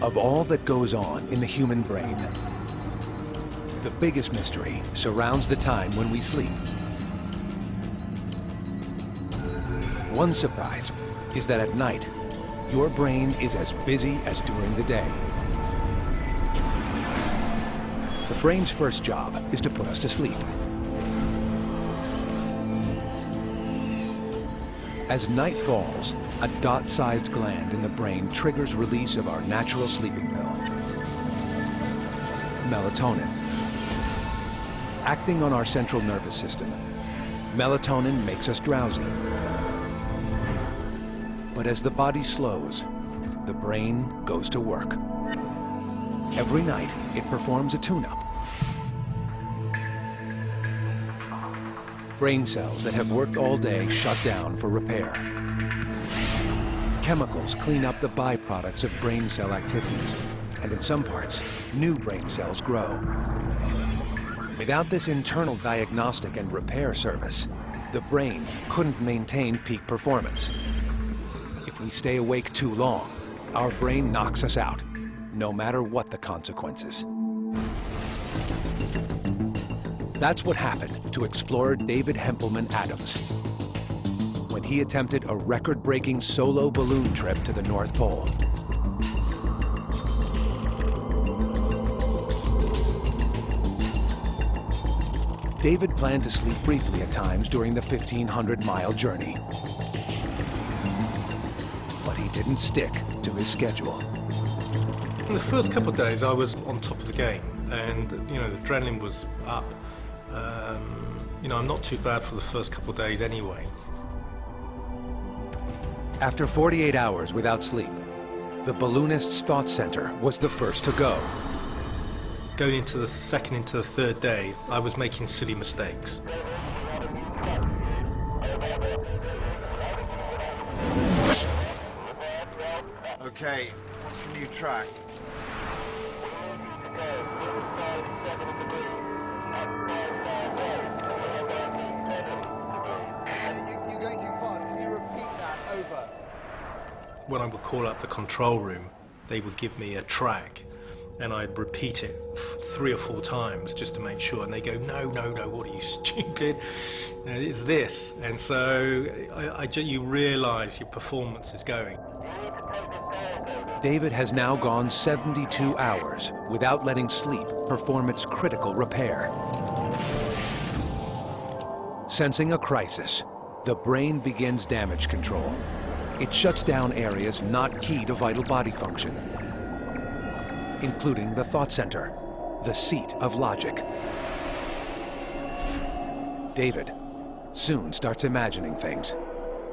of all that goes on in the human brain, the biggest mystery surrounds the time when we sleep. One surprise is that at night, your brain is as busy as during the day. The brain's first job is to put us to sleep. As night falls, a dot-sized gland in the brain triggers release of our natural sleeping pill, melatonin. Acting on our central nervous system, melatonin makes us drowsy. But as the body slows, the brain goes to work. Every night, it performs a tune-up. Brain cells that have worked all day shut down for repair. Chemicals clean up the byproducts of brain cell activity, and in some parts, new brain cells grow. Without this internal diagnostic and repair service, the brain couldn't maintain peak performance. If we stay awake too long, our brain knocks us out, no matter what the consequences. That's what happened to explorer David Hempelman Adams when he attempted a record-breaking solo balloon trip to the North Pole. David planned to sleep briefly at times during the 1,500-mile journey. But he didn't stick to his schedule. In the first couple of days, I was on top of the game, and the adrenaline was up. I'm not too bad for the first couple of days anyway. After 48 hours without sleep, the balloonist's thought center was the first to go. Going into the second into the third day, I was making silly mistakes. Okay, what's the new track? You're going too fast. Can you repeat that over? When I would call up the control room, they would give me a track, and I'd repeat it 3 or 4 times just to make sure. And they go, no, what are you, stupid? It's this. And so you realize your performance is going. David has now gone 72 hours without letting sleep perform its critical repair. Sensing a crisis, the brain begins damage control. It shuts down areas not key to vital body function, including the thought center, the seat of logic. David soon starts imagining things.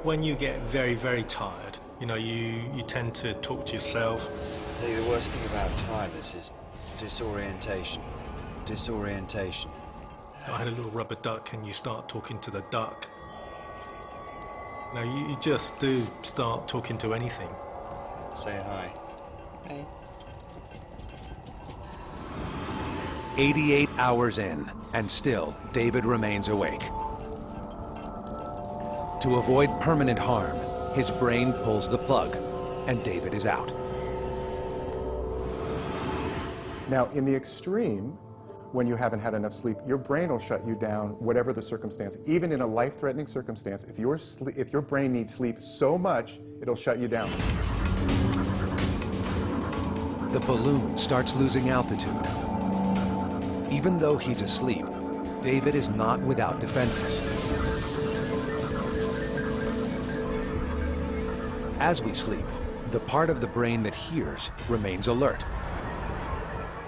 When you get very, very tired, you tend to talk to yourself. I think the worst thing about tiredness is disorientation. Disorientation. I had a little rubber duck, and you start talking to the duck. You just do start talking to anything. Say hi. Hey. 88 hours in, and still David remains awake. To avoid permanent harm, his brain pulls the plug, and David is out. Now, in the extreme, when you haven't had enough sleep, your brain will shut you down, whatever the circumstance. Even in a life-threatening circumstance, if your brain needs sleep so much, it'll shut you down. The balloon starts losing altitude. Even though he's asleep, David is not without defenses. As we sleep, the part of the brain that hears remains alert,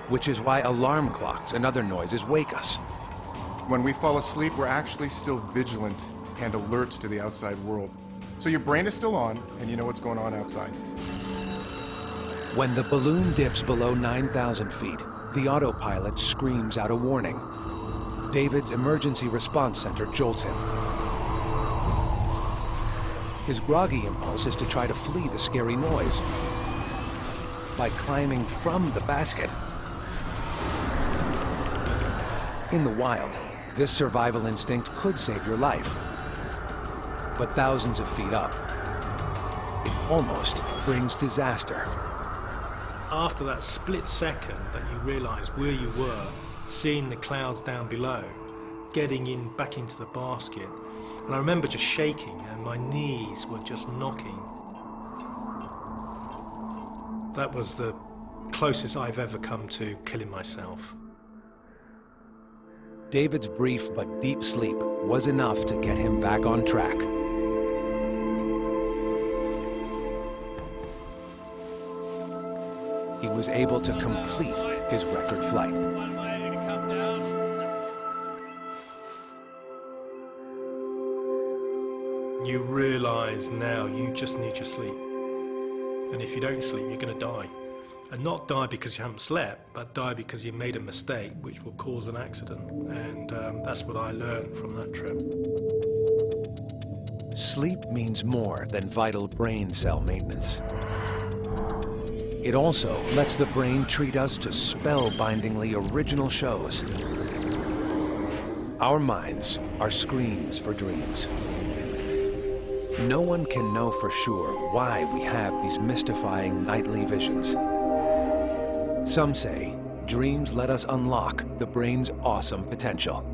which is why alarm clocks and other noises wake us. When we fall asleep, we're actually still vigilant and alert to the outside world. So your brain is still on, and you know what's going on outside. When the balloon dips below 9,000 feet, the autopilot screams out a warning. David's emergency response center jolts him. His groggy impulse is to try to flee the scary noise by climbing from the basket. In the wild, this survival instinct could save your life. But thousands of feet up, it almost brings disaster. after that split second that you realise where you were, seeing the clouds down below, getting back into the basket, and I remember just shaking and my knees were just knocking. That was the closest I've ever come to killing myself. David's brief but deep sleep was enough to get him back on track. He was able to complete his record flight. You realise now you just need your sleep. And if you don't sleep, you're going to die. And not die because you haven't slept, but die because you made a mistake, which will cause an accident. And that's what I learned from that trip. Sleep means more than vital brain cell maintenance. It also lets the brain treat us to spellbindingly original shows. Our minds are screens for dreams. No one can know for sure why we have these mystifying nightly visions. Some say dreams let us unlock the brain's awesome potential.